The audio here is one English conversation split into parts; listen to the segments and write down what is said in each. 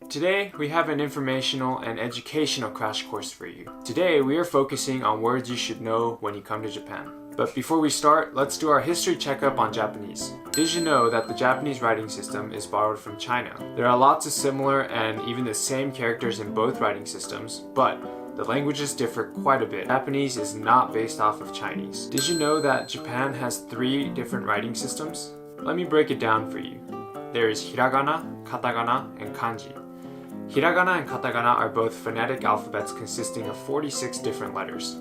Today, we have an informational and educational crash course for you. Today, we are focusing on words you should know when you come to Japan. But before we start, let's do our history checkup on Japanese. Did you know that the Japanese writing system is borrowed from China? There are lots of similar and even the same characters in both writing systems, but the languages differ quite a bit. Japanese is not based off of Chinese. Did you know that Japan has 3 different writing systems? Let me break it down for you. There is hiragana, katakana, and kanji. Hiragana and katakana are both phonetic alphabets consisting of 46 different letters.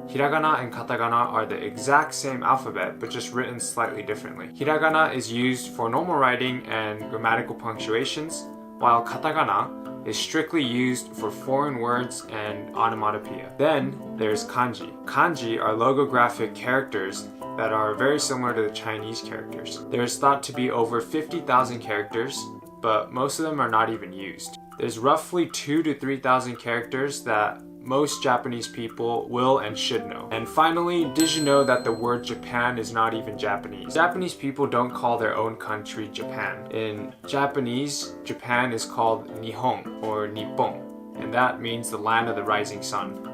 Hiragana and katakana are the exact same alphabet but just written slightly differently. Hiragana is used for normal writing and grammatical punctuations, while katakana is strictly used for foreign words and onomatopoeia. Then there's kanji. Kanji are logographic characters that are very similar to the Chinese characters. There is thought to be over 50,000 characters, but most of them are not even used. There's roughly 2,000 to 3,000 characters that most Japanese people will and should know. And finally, did you know that the word Japan is not even Japanese? Japanese people don't call their own country Japan. In Japanese, Japan is called Nihon or Nippon, and that means the land of the rising sun.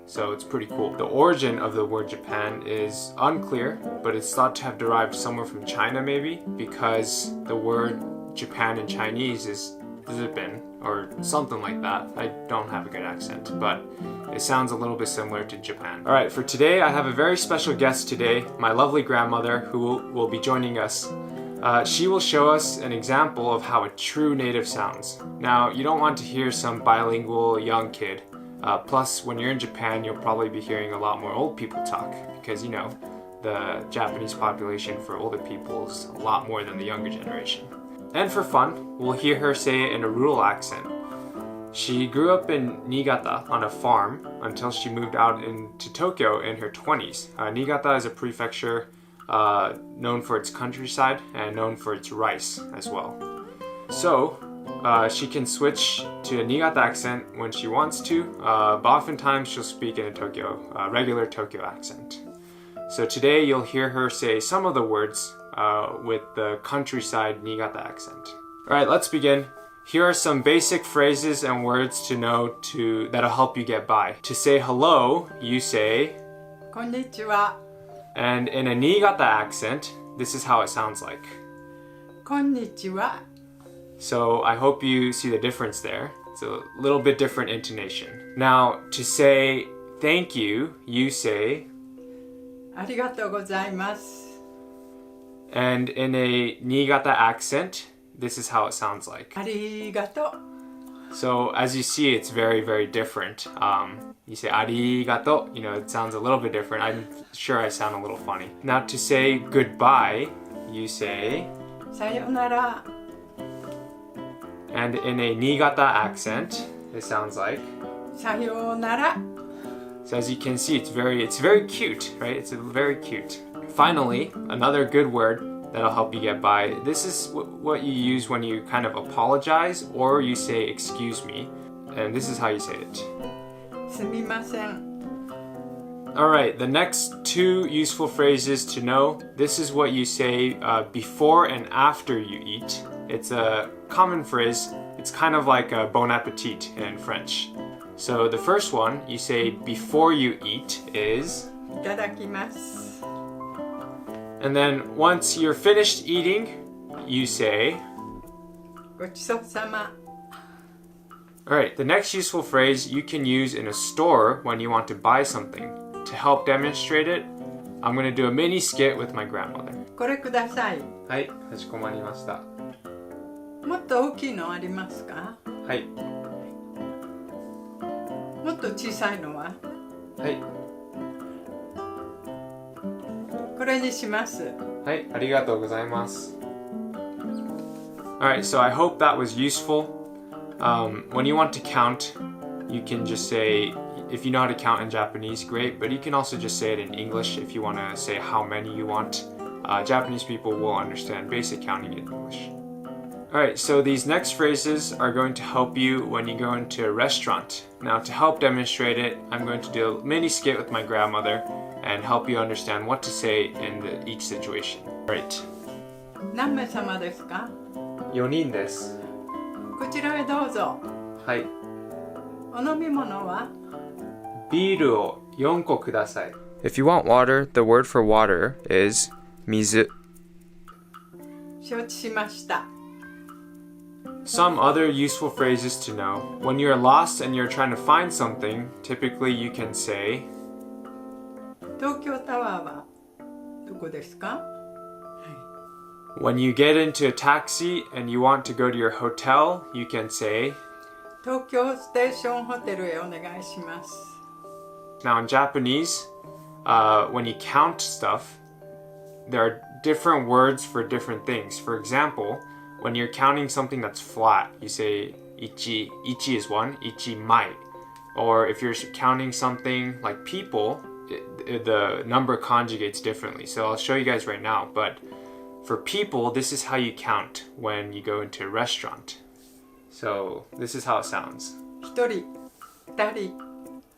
So it's pretty cool. The origin of the word Japan is unclear, but it's thought to have derived somewhere from China maybe, because the word Japan in Chinese is Zipin or something like that. I don't have a good accent, but it sounds a little bit similar to Japan. Alright, for today I have a very special guest today, my lovely grandmother who will be joining us. She will show us an example of how a true native sounds. Now, you don't want to hear some bilingual young kid. Plus, when you're in Japan, you'll probably be hearing a lot more old people talk because, you know, the Japanese population for older people is a lot more than the younger generation. And for fun, we'll hear her say it in a rural accent. She grew up in Niigata on a farm until she moved out into Tokyo in her 20s. Niigata is a prefecture known for its countryside and known for its rice as well. So, she can switch to a Niigata accent when she wants to, but oftentimes she'll speak in a regular Tokyo accent. So today you'll hear her say some of the words with the countryside Niigata accent. Alright, let's begin. Here are some basic phrases and words to know that'll help you get by. To say hello, you say Konnichiwa. And in a Niigata accent, this is how it sounds like. Konnichiwa. So I hope you see the difference there. It's a little bit different intonation. Now, to say thank you, you say ありがとうございます。 And in a Niigata accent, this is how it sounds like. ありがとう。 So as you see, it's very, very different. You say arigato, you know, it sounds a little bit different. I'm sure I sound a little funny. Now to say goodbye, you say さよなら。 And in a Niigata accent, it sounds like さよなら。 So as you can see, it's very cute, right? It's very cute. Finally, another good word that'll help you get by. This is what you use when you kind of apologize or you say excuse me. And this is how you say it. すみません。 Alright, the next 2 useful phrases to know. This is what you say before and after you eat. It's a common phrase. It's kind of like a bon appetit in French. So the first one you say before you eat is いただきます。 And then once you're finished eating, you say ごちそうさま。 Alright, the next useful phrase you can use in a store when you want to buy something. To help demonstrate it, I'm going to do a mini skit with my grandmother. これください。はい、かしこまりました。もっと大きいのありますか？はい。もっと小さいのは？はい。これにします。はい、ありがとうございます。Alright, so I hope that was useful. When you want to count, you can just say, if you know how to count in Japanese, great, but you can also just say it in English if you want to say how many you want. Japanese people will understand basic counting in English. Alright, so these next phrases are going to help you when you go into a restaurant. Now, to help demonstrate it, I'm going to do a mini skit with my grandmother and help you understand what to say in each situation. Alright. 何名様ですか？ 4人です。こちらへどうぞ。はい。お飲み物は？ビールを4個ください。If you want water, the word for water is 水。承知しました。Some other useful phrases to know. When you're lost and you're trying to find something, typically you can say 東京タワーはどこですか？ When you get into a taxi and you want to go to your hotel, you can say 東京ステーションホテルへお願いします。Now in Japanese, when you count stuff, there are different words for different things. For example, when you're counting something that's flat, you say ichi. Ichi is one, ichi mai. Or if you're counting something like people, the number conjugates differently. So I'll show you guys right now. But for people, this is how you count when you go into a restaurant. So this is how it sounds. 1人、2人、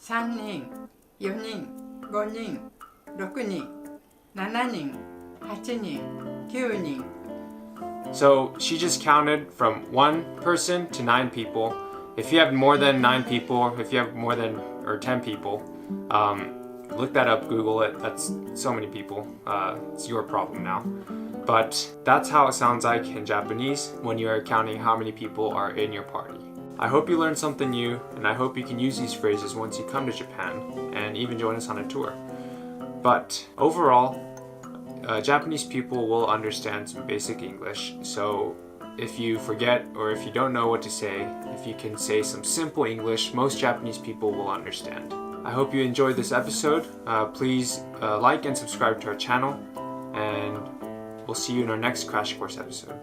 3人、4人、5人、6人、7人、8人、9人。So she just counted from 1 person to 9 people. If you have more than 9 people, if you have more than or 10 people, look that up, Google it. That's so many people. It's your problem now. But that's how it sounds like in Japanese when you are counting how many people are in your party. I hope you learned something new, and I hope you can use these phrases once you come to Japan and even join us on a tour. But overall, Japanese people will understand some basic English, so if you forget or if you don't know what to say, if you can say some simple English, most Japanese people will understand. I hope you enjoyed this episode. Please like and subscribe to our channel, and we'll see you in our next Crash Course episode.